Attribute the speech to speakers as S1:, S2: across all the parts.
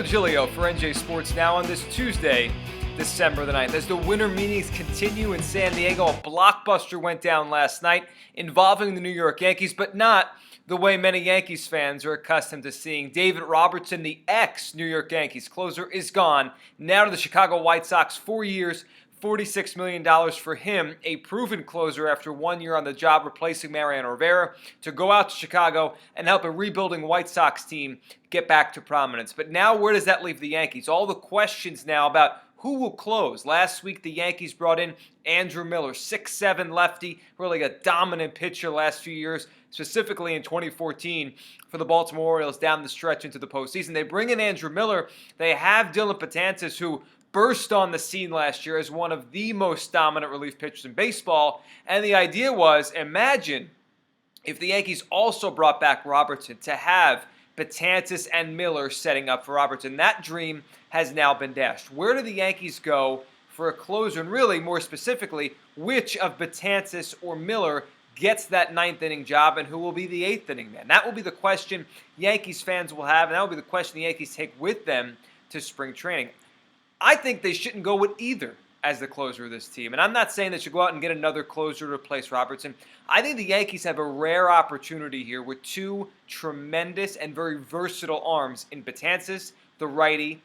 S1: Gilio for NJ Sports Now on this Tuesday, December the 9th. As the winter meetings continue in San Diego, a blockbuster went down last night involving the New York Yankees, but not the way many Yankees fans are accustomed to seeing. David Robertson, the ex-New York Yankees closer, is gone. Now to the Chicago White Sox, 4 years, $46 million for him, a proven closer after 1 year on the job replacing Mariano Rivera, to go out to Chicago and help a rebuilding White Sox team get back to prominence. But now where does that leave the Yankees? All the questions now about who will close. Last week, the Yankees brought in Andrew Miller, 6'7" lefty, really a dominant pitcher last few years, specifically in 2014 for the Baltimore Orioles down the stretch into the postseason. They bring in Andrew Miller. They have Dylan Betances, who burst on the scene last year as one of the most dominant relief pitchers in baseball. And the idea was, imagine if the Yankees also brought back Robertson to have Betances and Miller setting up for Robertson. That dream has now been dashed. Where do the Yankees go for a closer? And really, more specifically, which of Betances or Miller gets that ninth inning job, and who will be the eighth inning man? That will be the question Yankees fans will have, and that will be the question the Yankees take with them to spring training. I think they shouldn't go with either as the closer of this team. And I'm not saying they should go out and get another closer to replace Robertson. I think the Yankees have a rare opportunity here with two tremendous and very versatile arms in Betances, the righty,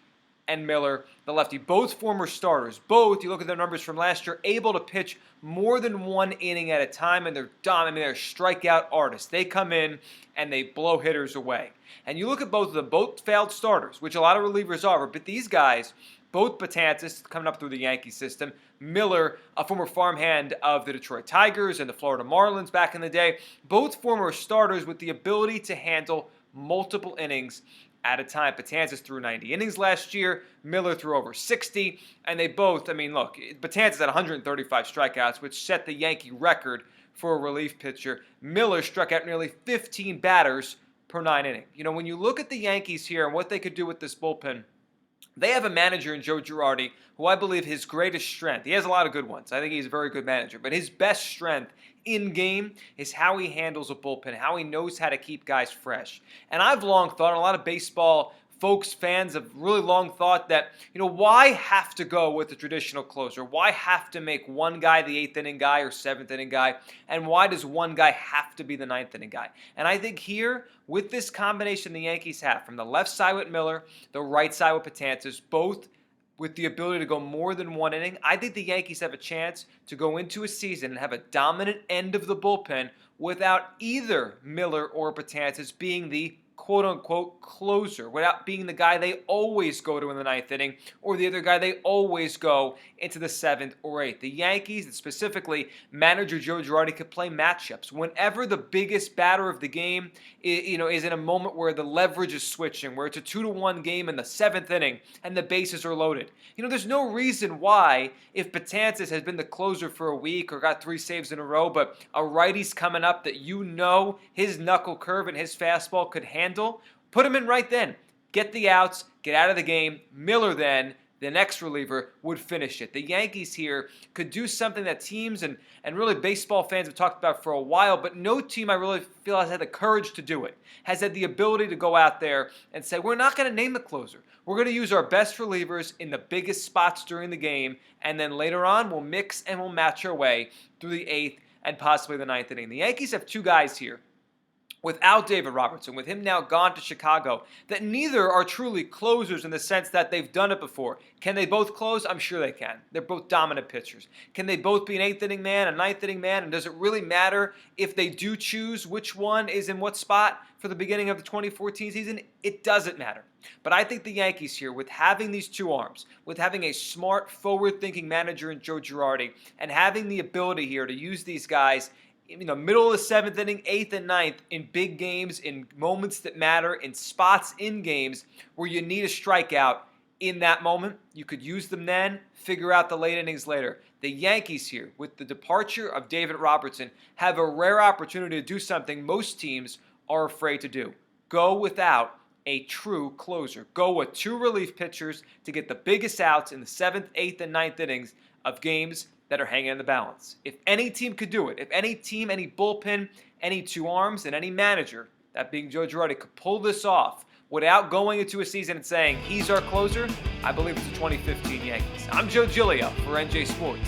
S1: and Miller, the lefty. Both former starters. Both, you look at their numbers from last year, able to pitch more than one inning at a time, and they're dominant. They're strikeout artists. They come in and they blow hitters away. And you look at both of them, both failed starters, which a lot of relievers are, but these guys, both Betances coming up through the Yankee system, Miller, a former farmhand of the Detroit Tigers and the Florida Marlins back in the day, both former starters with the ability to handle multiple innings at a time. Betances threw 90 innings last year, Miller threw over 60, and they both, look, Betances had 135 strikeouts, which set the Yankee record for a relief pitcher. Miller struck out nearly 15 batters per 9 innings. When you look at the Yankees here and what they could do with this bullpen, they have a manager in Joe Girardi who I believe his greatest strength, he has a lot of good ones, I think he's a very good manager, but his best strength in game is how he handles a bullpen, how he knows how to keep guys fresh. And I've long thought, and a lot of baseball folks, fans have really long thought that, why have to go with the traditional closer? Why have to make one guy the eighth inning guy or seventh inning guy? And why does one guy have to be the ninth inning guy? And I think here, with this combination the Yankees have, from the left side with Miller, the right side with Betances, both with the ability to go more than one inning, I think the Yankees have a chance to go into a season and have a dominant end of the bullpen without either Miller or Betances being the quote-unquote closer, without being the guy they always go to in the ninth inning or the other guy they always go into the seventh or eighth. The Yankees, and specifically manager Joe Girardi, could play matchups. Whenever the biggest batter of the game is in a moment where the leverage is switching, where it's a 2-1 game in the seventh inning and the bases are loaded. There's no reason why, if Betances has been the closer for a week or got 3 saves in a row, but a righty's coming up that his knuckle curve and his fastball could handle, put him in right then. Get the outs, get out of the game. Miller then, the next reliever, would finish it. The Yankees here could do something that teams and really baseball fans have talked about for a while, but no team I really feel has had the courage to do it, has had the ability to go out there and say, we're not going to name the closer. We're going to use our best relievers in the biggest spots during the game, and then later on we'll mix and we'll match our way through the eighth and possibly the ninth inning. The Yankees have two guys here without David Robertson, with him now gone to Chicago, that neither are truly closers in the sense that they've done it before. Can they both close? I'm sure they can. They're both dominant pitchers. Can they both be an eighth inning man, a ninth inning man? And does it really matter if they do choose which one is in what spot for the beginning of the 2014 season? It doesn't matter. But I think the Yankees here, with having these two arms, with having a smart, forward-thinking manager in Joe Girardi, and having the ability here to use these guys middle of the seventh inning, eighth and ninth, in big games, in moments that matter, in spots in games where you need a strikeout in that moment. You could use them then, figure out the late innings later. The Yankees here, with the departure of David Robertson, have a rare opportunity to do something most teams are afraid to do. Go without a true closer. Go with 2 relief pitchers to get the biggest outs in the 7th, 8th, and 9th innings of games that are hanging in the balance. If any team could do it, if any team, any bullpen, any 2 arms, and any manager, that being Joe Girardi, could pull this off without going into a season and saying he's our closer, I believe it's the 2015 Yankees. I'm Joe Giglio for NJ Sports.